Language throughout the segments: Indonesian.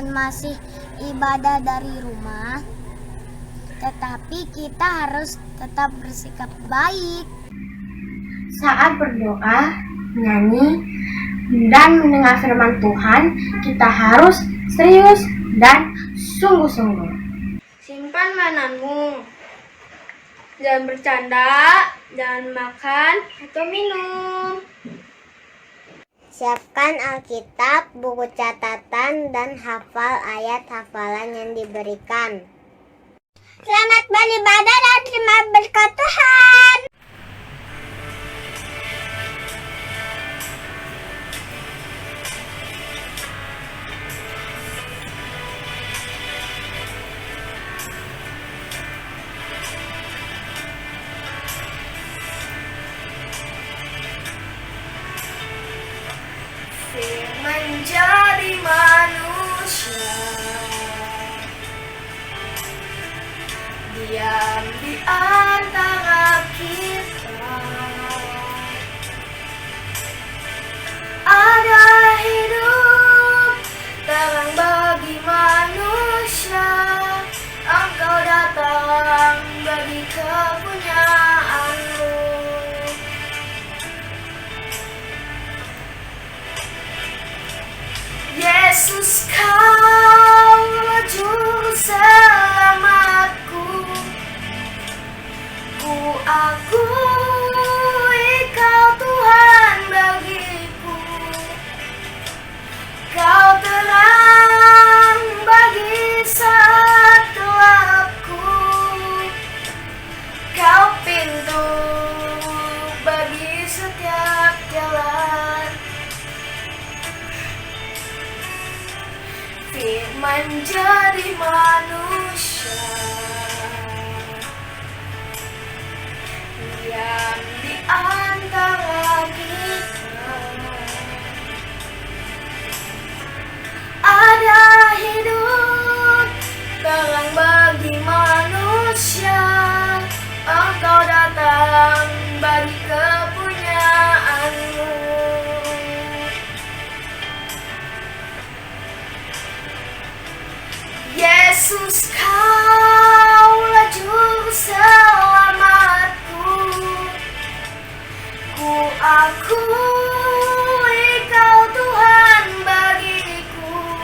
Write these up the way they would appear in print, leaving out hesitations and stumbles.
walaupun masih ibadah dari rumah, tetapi kita harus tetap bersikap baik. Saat berdoa, menyanyi, dan mendengar firman Tuhan, kita harus serius dan sungguh-sungguh. Simpan mainanmu. Jangan bercanda, jangan makan atau minum. Siapkan Alkitab, buku catatan, dan hafal ayat hafalan yang diberikan. Selamat beribadah dan terima berkat Tuhan. Menjadi manusia, diam di antara kita. Ada hidup terang bagi manusia. Engkau datang bagi kepunyaanmu. Yesus, Kaulah juru selamatku. Ku akui Kau Tuhan bagiku. Kau terang bagi saat gelapku. Kau pintu bagi setiap jalan. Firman jadi manusia, diam di antara kita. Ada hidup terang bagi manusia. Engkau datang bagi kepunyaanmu. Yesus, Kaulah juru selamatku. Ku akui Kau Tuhan bagiku.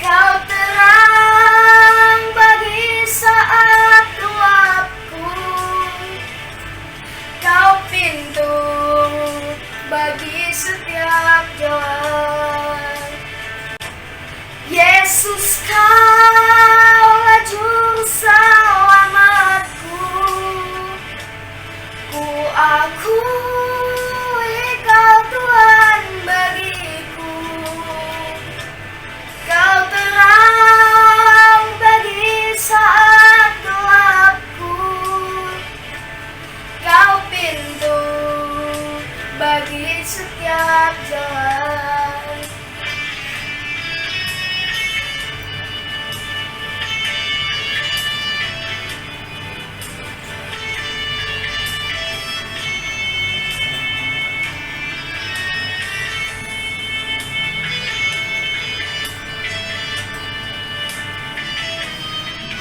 Kau terang bagi saat gelapku. Kau pintu bagi setiap jalan. Yesus, Kaulah juru selamatku. Ku akui Kau Tuhan bagiku. Kau terang bagi saat gelapku. Kau pintu bagi setiap jalan.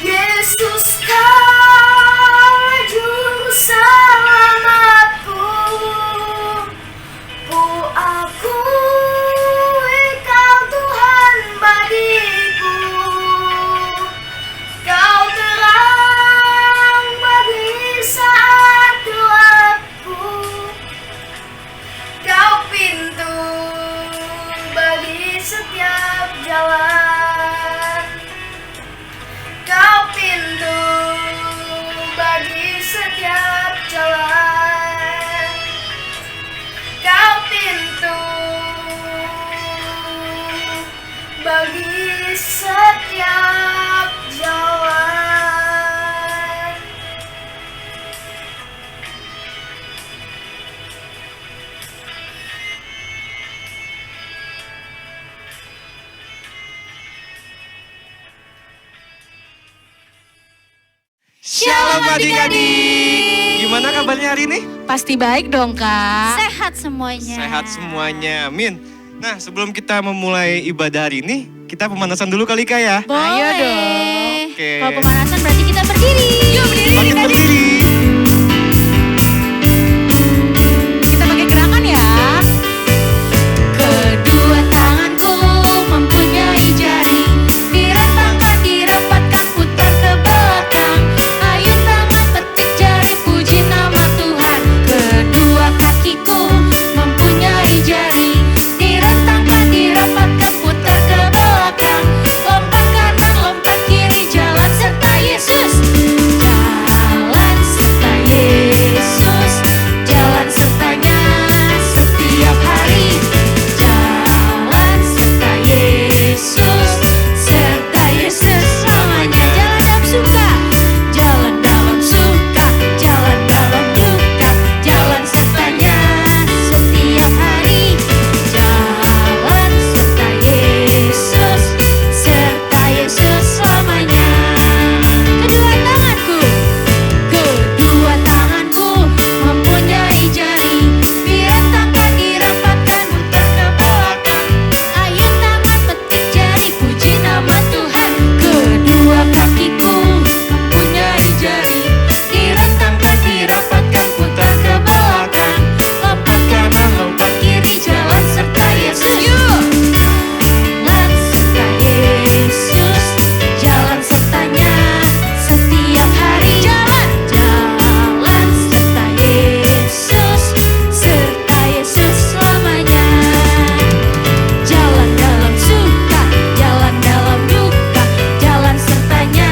Yesus, Kaulah juru selamatku. Ku akui Kau Tuhan bagiku. Kau terang bagi saat gelapku. Kau pintu bagi setiap jalan. Kau pintu bagi setiap jalan. Kau pintu bagi setiap jalan. Shalom adik-adik. Gimana kabarnya hari ini? Pasti baik dong, Kak. Sehat semuanya. Sehat semuanya, amin. Nah, sebelum kita memulai ibadah hari ini, kita pemanasan dulu kali Kak ya. Ayo dong. Oke. Kalau pemanasan berarti kita berdiri. Yuk berdiri. Makin berdiri. Kita pakai gerakan ya. Kedua tanganku mempunyai jari, direntangkan, dirapatkan, putar ke belakang. Ayun tangan petik jari, puji nama Tuhan. Kedua kakiku mempunyai jari, direntangkan, dirapatkan, putar ke belakang. Lompat kanan, lompat kiri, jalan serta Yesus. Jalan serta Yesus, jalan sertanya setiap hari. Jalan serta Yesus, serta Yesus selamanya. Jalan dalam suka, jalan dalam suka, jalan dalam duka, jalan sertanya setiap hari. Jalan serta Yesus, serta Yesus selamanya. Kedua tanganku mempunyai jari, direntangkan, dirapatkan, putar ke belakang. Ayun tangan petik jari, puji nama Tuhan. Kedua kakiku mempunyai jari, direntangkan, dirapatkan, putar ke belakang. Lompat kanan, lompat kiri, jalan serta Yesus. Jalan serta Yesus, jalan sertanya setiap hari. Jalan serta Yesus, serta Yesus selamanya. Jalan dalam suka, jalan dalam duka, jalan sertanya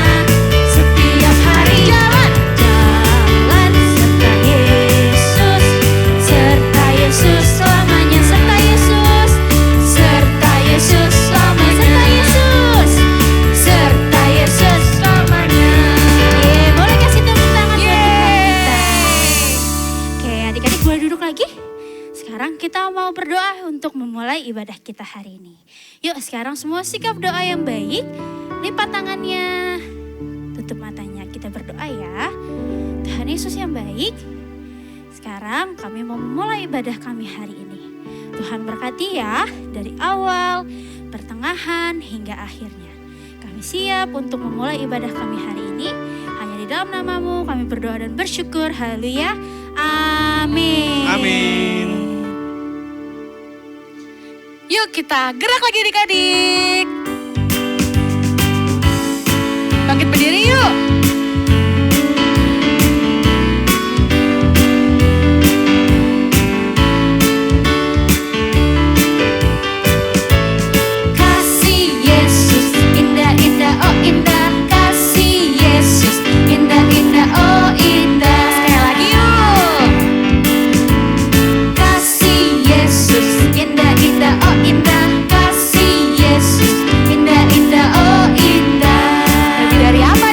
setiap hari. Jalan serta Yesus, serta Yesus selamanya. Serta Yesus, serta Yesus selamanya. Serta Yesus selamanya. Boleh kasih tepuk tangan buat Tuhan kita. Oke, adik-adik boleh duduk lagi. Sekarang kita mau berdoa untuk memulai ibadah kita hari ini. Yuk sekarang semua sikap doa yang baik. Lipat tangannya, tutup matanya, kita berdoa ya. Tuhan Yesus yang baik, sekarang kami mau memulai ibadah kami hari ini. Tuhan berkati ya, dari awal, pertengahan, hingga akhirnya. Kami siap untuk memulai ibadah kami hari ini. Hanya di dalam nama-Mu kami berdoa dan bersyukur. Haleluya. Amin. Amin. Yuk kita gerak lagi adik-adik. Bangkit berdiri yuk. Kasih Yesus indah-indah, oh indah. Kasih Yesus indah-indah, oh indah. Sekali lagi yuk. Kasih Yesus indah-indah, oh indah. Kasih Yesus indah-indah, oh indah. Lebih dari apa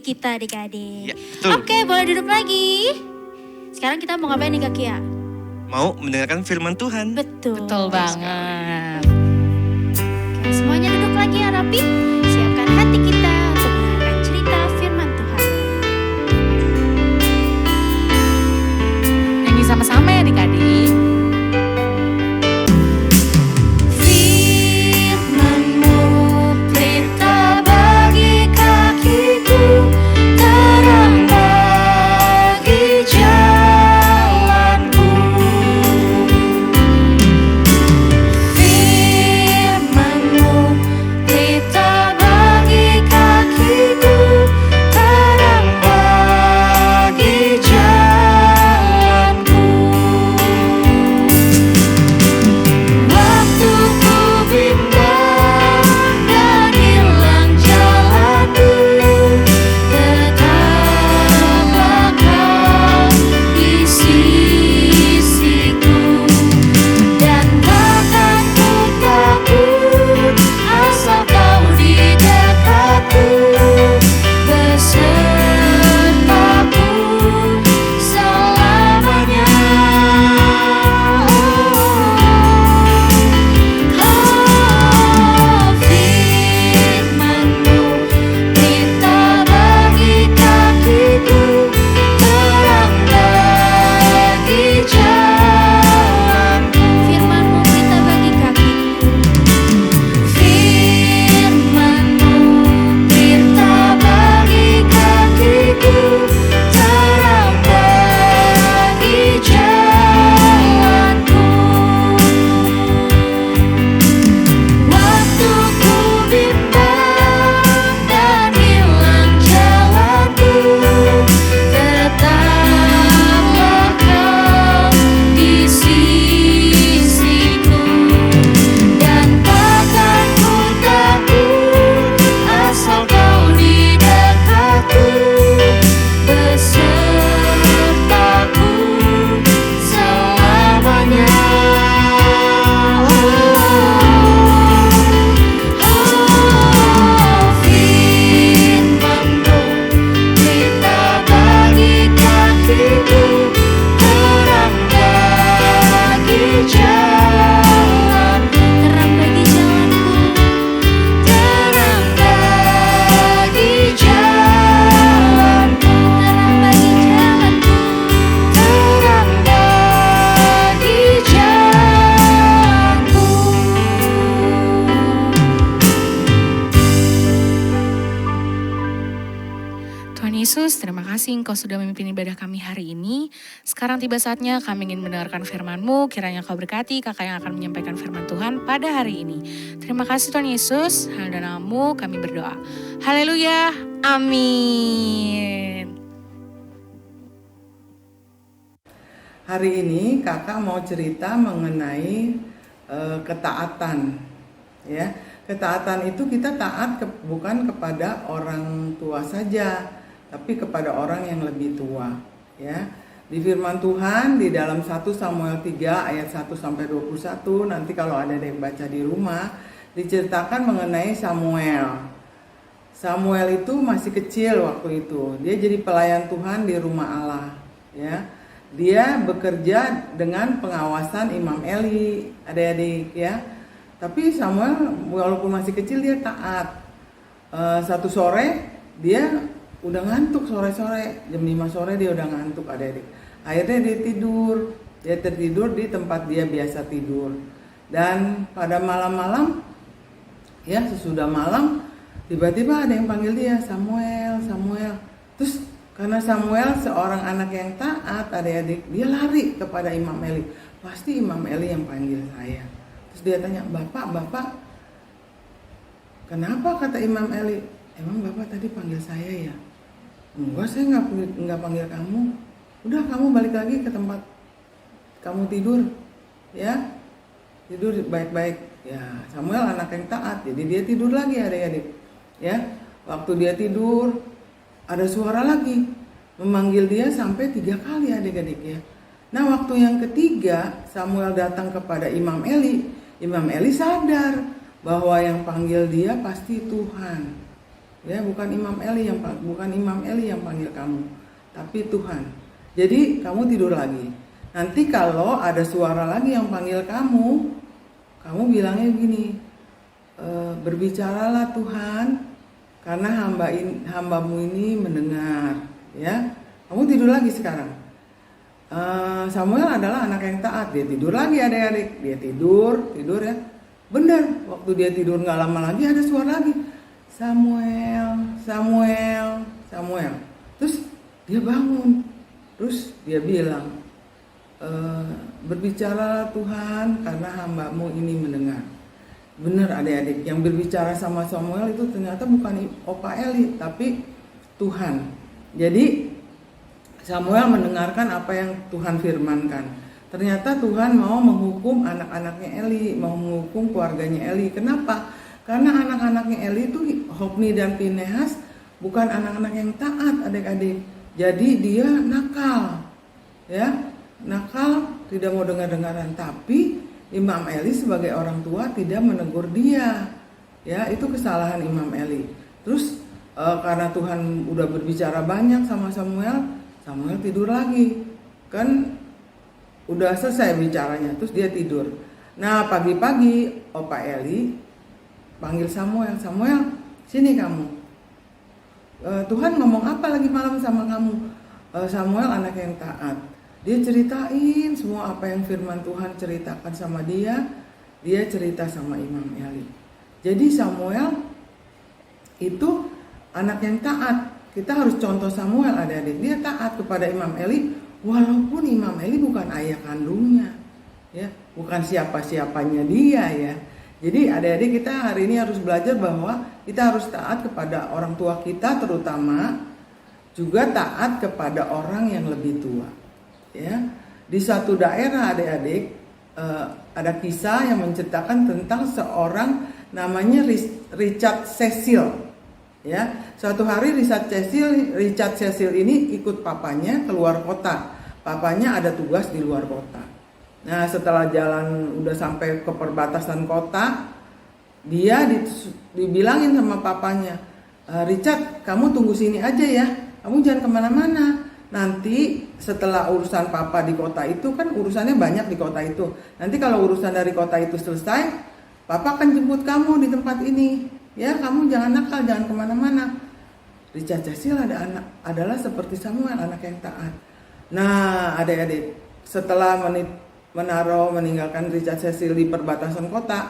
kita adik-adik. Ya, betul. Oke, boleh duduk lagi. Sekarang kita mau ngapain nih Kak Kia? Mau mendengarkan firman Tuhan. Betul. Betul banget. Oke, semuanya duduk lagi ya rapi. Siapkan hati kita untuk mendengarkan cerita firman Tuhan. Nyanyi sama-sama ya adik-adik. Firman-Mu pelita bagi kakiku, terang bagi jalanku. Firman-Mu pelita bagi kakiku, terang bagi jalanku. Waktu ku bimbang dan hilang jalanku, tetaplah Kau di sisiku, dan takkan ku takut asal Kau di dekatku, besertaku selamanya. Firman-Mu pelita bagi kakiku, terang bagi jalanku. Firman-Mu pelita bagi kakiku. Firman-Mu pelita bagi kakiku, terang bagi jalanku. Waktu ku bimbang dan hilang jalanku, tetaplah Kau di sisiku, dan takkan ku takut asal Kau di dekatku, besertaku selamanya. Firman-Mu pelita bagi kakiku, terang bagi jalanku. Terang bagi jalanku, terang bagi jalanku, terang bagi jalanku, terang bagi jalanku. Tuhan Yesus, terima kasih Engkau sudah memimpin ibadah kami hari ini. Sekarang tiba saatnya kami ingin mendengarkan firman-Mu. Kiranya Kau berkati kakak yang akan menyampaikan firman Tuhan pada hari ini. Terima kasih Tuhan Yesus. Hal dan nama-Mu kami berdoa. Haleluya. Amin. Hari ini kakak mau cerita mengenai ketaatan, ya. Ketaatan itu kita taat bukan kepada orang tua saja, tapi kepada orang yang lebih tua, ya. Di firman Tuhan di dalam 1 Samuel 3 ayat 1 sampai 21, nanti kalau ada yang baca di rumah, diceritakan mengenai Samuel. Samuel itu masih kecil waktu itu. Dia jadi pelayan Tuhan di rumah Allah, ya. Dia bekerja dengan pengawasan Imam Eli, adik-adik, ya. Tapi Samuel walaupun masih kecil dia taat. Satu sore dia udah ngantuk, sore-sore jam 5 sore dia udah ngantuk, adik-adik. Akhirnya dia tidur. Dia tertidur di tempat dia biasa tidur. Dan pada malam-malam, ya sesudah malam, tiba-tiba ada yang panggil dia, Samuel, Samuel. Terus karena Samuel seorang anak yang taat, adik-adik, dia lari kepada Imam Eli. Pasti Imam Eli yang panggil saya. Terus dia tanya, Bapak, kenapa? Kata Imam Eli, emang Bapak tadi panggil saya ya? Enggak, saya nggak panggil kamu. Udah, kamu balik lagi ke tempat kamu tidur, ya. Tidur baik-baik. Ya, Samuel anak yang taat, jadi dia tidur lagi, adik-adik. Ya, waktu dia tidur, ada suara lagi memanggil dia sampai 3 kali, adik-adik, ya. Nah, waktu yang ketiga Samuel datang kepada Imam Eli. Imam Eli sadar bahwa yang panggil dia pasti Tuhan, Ya, bukan Imam Eli yang panggil kamu, tapi Tuhan. Jadi kamu tidur lagi. Nanti kalau ada suara lagi yang panggil kamu bilangnya begini, berbicaralah Tuhan, karena hambamu ini mendengar. Ya, kamu tidur lagi sekarang. Samuel adalah anak yang taat, dia tidur lagi adik-adik, dia tidur ya. Benar, waktu dia tidur nggak lama lagi ada suara lagi, Samuel. Terus dia bangun, terus dia bilang, berbicaralah Tuhan karena hambamu ini mendengar. Benar adik-adik, yang berbicara sama Samuel itu ternyata bukan Opa Eli, tapi Tuhan. Jadi Samuel mendengarkan apa yang Tuhan firmankan. Ternyata Tuhan mau menghukum anak-anaknya Eli, mau menghukum keluarganya Eli. Kenapa? Karena anak-anaknya Eli itu Hofni dan Pinehas bukan anak-anak yang taat adik-adik. Jadi dia nakal, ya, nakal, tidak mau dengar-dengaran. Tapi Imam Eli sebagai orang tua tidak menegur dia, ya, itu kesalahan Imam Eli. Terus karena Tuhan udah berbicara banyak sama Samuel tidur lagi, kan udah selesai bicaranya, terus dia tidur. Nah pagi-pagi Opa Eli panggil Samuel, sini kamu. Tuhan ngomong apa lagi malam sama kamu? Samuel anak yang taat. Dia ceritain semua apa yang firman Tuhan ceritakan sama dia cerita sama Imam Eli. Jadi Samuel itu anak yang taat. Kita harus contoh Samuel adik-adik. Dia taat kepada Imam Eli walaupun Imam Eli bukan ayah kandungnya, ya, bukan siapa-siapanya dia, ya. Jadi adik-adik kita hari ini harus belajar bahwa kita harus taat kepada orang tua kita, terutama juga taat kepada orang yang lebih tua, ya. Di suatu daerah adik-adik ada kisah yang menceritakan tentang seorang namanya Richard Cecil. Ya, suatu hari Richard Cecil ini ikut papanya keluar kota. Papanya ada tugas di luar kota. Nah, setelah jalan udah sampai ke perbatasan kota, dia dibilangin sama papanya, Richard, kamu tunggu sini aja ya, kamu jangan kemana-mana. Nanti setelah urusan papa di kota itu, kan urusannya banyak di kota itu. Nanti kalau urusan dari kota itu selesai, papa akan jemput kamu di tempat ini. Ya, kamu jangan nakal, jangan kemana-mana. Richard Cecil adalah seperti Samuel, anak yang taat. Nah, adik-adik, setelah meninggalkan Richard Cecil di perbatasan kota,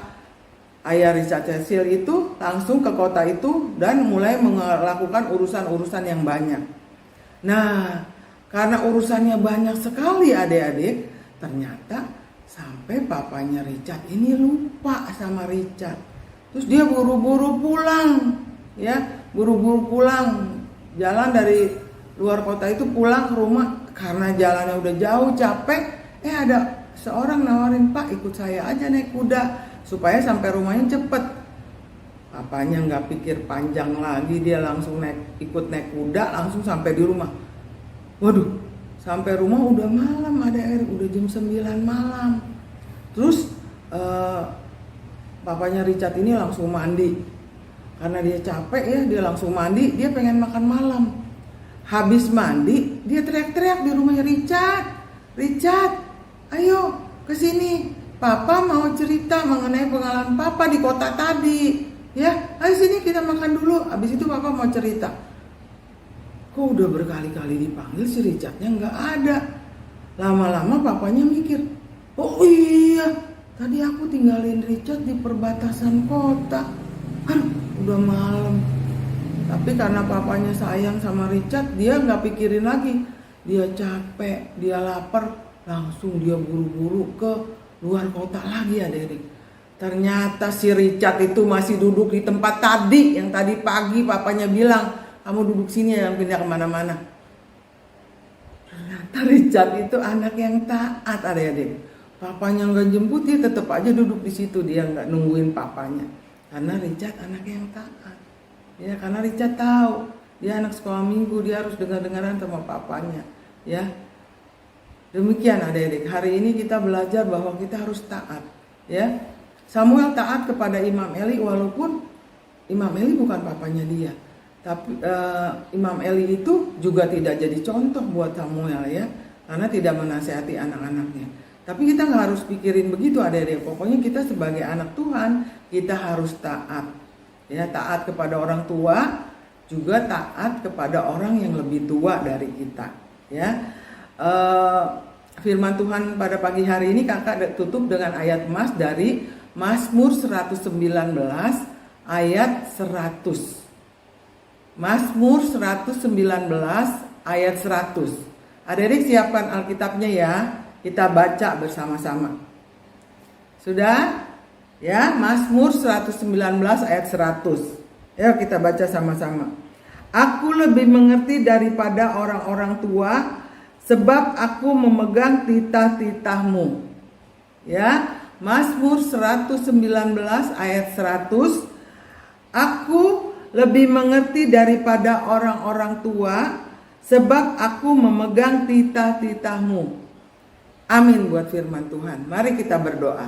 ayah Richard Cecil itu langsung ke kota itu dan mulai melakukan urusan-urusan yang banyak. Nah, karena urusannya banyak sekali adik-adik, ternyata sampai papanya Richard ini lupa sama Richard. Terus dia buru-buru pulang, ya, jalan dari luar kota itu pulang ke rumah karena jalannya udah jauh, capek. Ada seorang nawarin, Pak, ikut saya aja naik kuda supaya sampai rumahnya cepet. Papanya nggak pikir panjang lagi, dia langsung ikut naik kuda, langsung sampai di rumah. Waduh, sampai rumah udah malam, udah jam 9 malam. Terus papanya Richard ini langsung mandi. Karena dia capek ya, dia langsung mandi, dia pengen makan malam. Habis mandi, dia teriak-teriak di rumahnya, Richard, ayo kesini. Papa mau cerita mengenai pengalaman papa di kota tadi. Ya, ayo sini kita makan dulu. Habis itu papa mau cerita. Kok udah berkali-kali dipanggil, si Richardnya nggak ada. Lama-lama papanya mikir, oh iya, tadi aku tinggalin Richard di perbatasan kota. Aduh, udah malam. Tapi karena papanya sayang sama Richard, dia nggak pikirin lagi. Dia capek, dia lapar, langsung dia buru-buru ke luar kota lagi adik-adik. Ternyata si Richard itu masih duduk di tempat tadi, yang tadi pagi papanya bilang, kamu duduk sini, jangan pindah kemana-mana. Ternyata Richard itu anak yang taat adik-adik. Papanya nggak jemput, dia tetap aja duduk di situ, dia nggak nungguin papanya. Karena Richard anak yang taat. Ya, karena Richard tahu dia anak sekolah minggu, dia harus dengar-dengaran sama papanya. Ya, demikian adik-adik. Hari ini kita belajar bahwa kita harus taat. Ya, Samuel taat kepada Imam Eli walaupun Imam Eli bukan papanya dia. Tapi Imam Eli itu juga tidak jadi contoh buat Samuel ya, karena tidak menasihati anak-anaknya. Tapi kita nggak harus pikirin begitu adik-adik. Pokoknya kita sebagai anak Tuhan, kita harus taat. Ya, taat kepada orang tua, juga taat kepada orang yang lebih tua dari kita. Ya, firman Tuhan pada pagi hari ini kakak tutup dengan ayat emas dari Mazmur 119 ayat 100. Mazmur 119 ayat 100. Adik-adik siapkan Alkitabnya ya. Kita baca bersama-sama. Sudah? Ya, Mazmur 119 ayat 100. Ayo kita baca sama-sama. Aku lebih mengerti daripada orang-orang tua, sebab aku memegang titah-titahmu. Ya, Mazmur 119 ayat 100. Aku lebih mengerti daripada orang-orang tua, sebab aku memegang titah-titahmu. Amin buat firman Tuhan. Mari kita berdoa.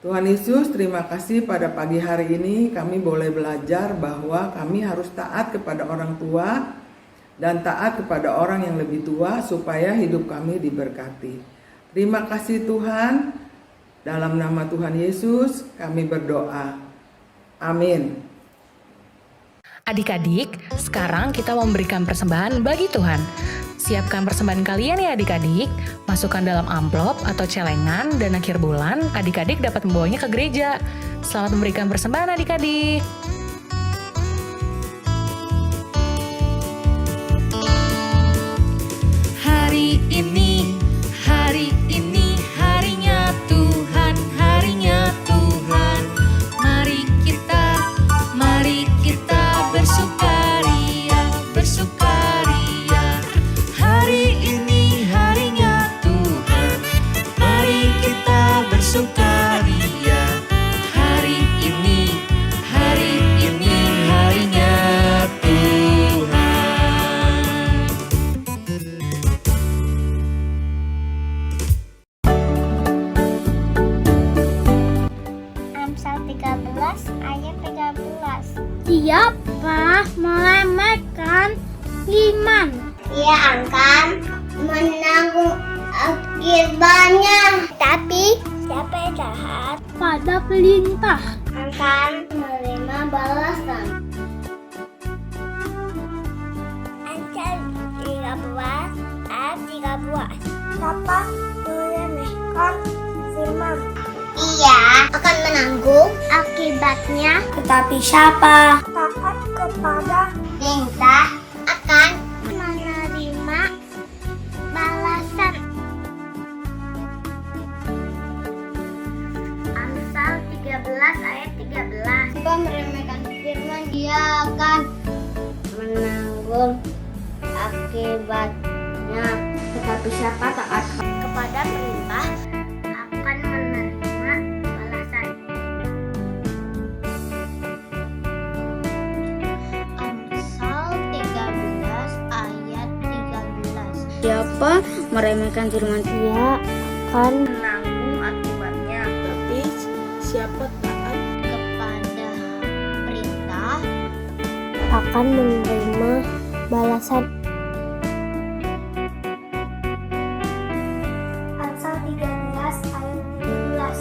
Tuhan Yesus, terima kasih pada pagi hari ini kami boleh belajar bahwa kami harus taat kepada orang tua dan taat kepada orang yang lebih tua supaya hidup kami diberkati. Terima kasih Tuhan. Dalam nama Tuhan Yesus kami berdoa. Amin. Adik-adik, sekarang kita memberikan persembahan bagi Tuhan. Siapkan persembahan kalian ya adik-adik, masukkan dalam amplop atau celengan dan akhir bulan adik-adik dapat membawanya ke gereja. Selamat memberikan persembahan adik-adik. Hari ini harinya Tuhan, harinya Tuhan. Mari kita bersukaria. Hari ini harinya Tuhan, mari kita bersukaria. Hari ini harinya Tuhan. Amsal 13 ayat 13. Siapa meremehkan iman? Ia akan menanggung akibatnya. Tapi siapa yang jahat Pada perintah. akan menerima balasan. Amsal 13 ayat 13. Siapa meremehkan firman? Ia akan menanggung akibatnya. Tetapi siapa taat kepada perintah akan menerima balasan. Amsal 13 ayat 13. Siapa meremehkan firman, dia akan menanggung akibatnya. Tetapi siapa taat kepada perintah akan menerima balasan. Amsal 13 ayat 13. Siapa meremehkan firman, ia akan Menanggung akibatnya. Tapi siapa taat Kepada perintah akan menerima balasan. Amsal 13 ayat 13.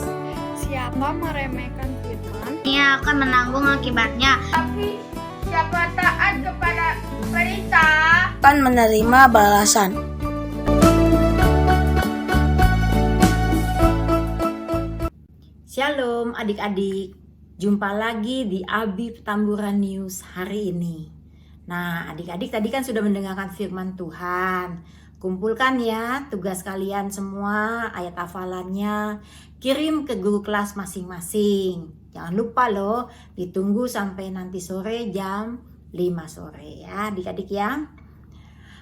Siapa meremehkan firman, Ia akan menanggung akibatnya. tapi siapa taat kepada perintah Akan menerima balasan. Shalom adik-adik, jumpa lagi di Abi Petamburan News hari ini. Nah adik-adik tadi kan sudah mendengarkan firman Tuhan. Kumpulkan ya tugas kalian semua, ayat hafalannya, kirim ke guru kelas masing-masing. Jangan lupa loh, ditunggu sampai nanti sore jam 5 sore ya adik-adik ya.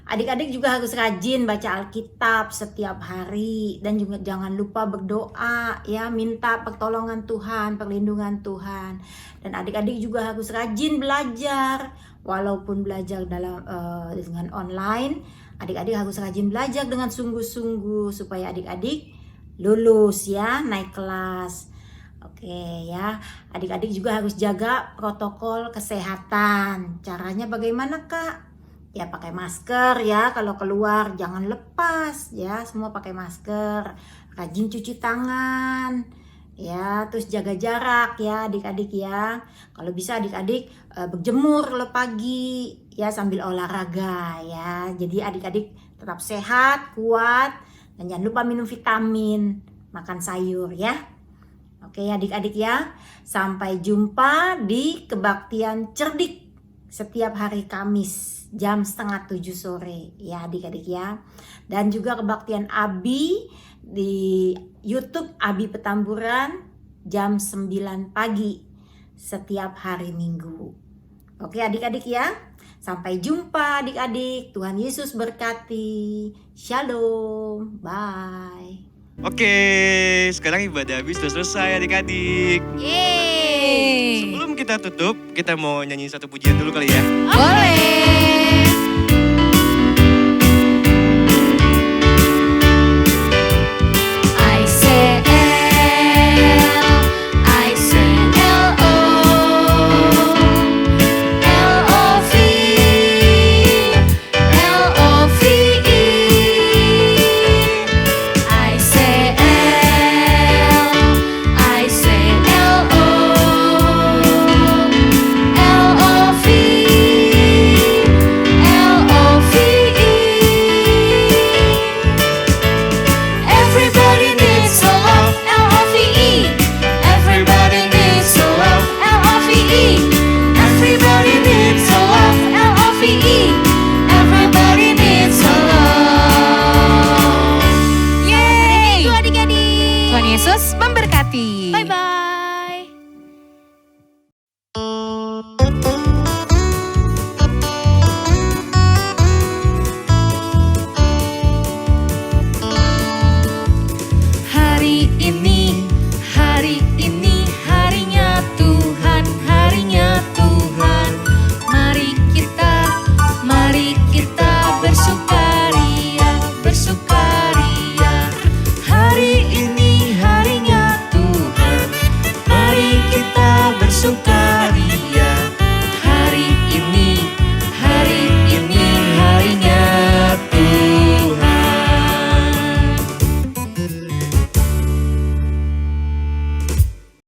Adik-adik juga harus rajin baca Alkitab setiap hari dan juga jangan lupa berdoa ya, minta pertolongan Tuhan, perlindungan Tuhan. Dan adik-adik juga harus rajin belajar, walaupun belajar dengan online, adik-adik harus rajin belajar dengan sungguh-sungguh supaya adik-adik lulus ya, naik kelas. Oke ya, adik-adik juga harus jaga protokol kesehatan. Caranya bagaimana Kak? Ya pakai masker ya, kalau keluar jangan lepas ya, semua pakai masker. Rajin cuci tangan ya, terus jaga jarak ya adik-adik ya. Kalau bisa adik-adik berjemur lo pagi ya sambil olahraga ya. Jadi adik-adik tetap sehat, kuat, dan jangan lupa minum vitamin, makan sayur ya. Oke adik-adik ya, sampai jumpa di kebaktian cerdik setiap hari Kamis jam 6:30 sore ya adik-adik ya. Dan juga kebaktian Abi di YouTube Abi Petamburan jam 9 pagi setiap hari Minggu. Oke adik-adik ya, sampai jumpa adik-adik. Tuhan Yesus berkati. Shalom, bye. Oke, sekarang ibadah habis sudah selesai adik-adik. Yeay. Sebelum kita tutup, kita mau nyanyi satu pujian dulu kali ya. Boleh.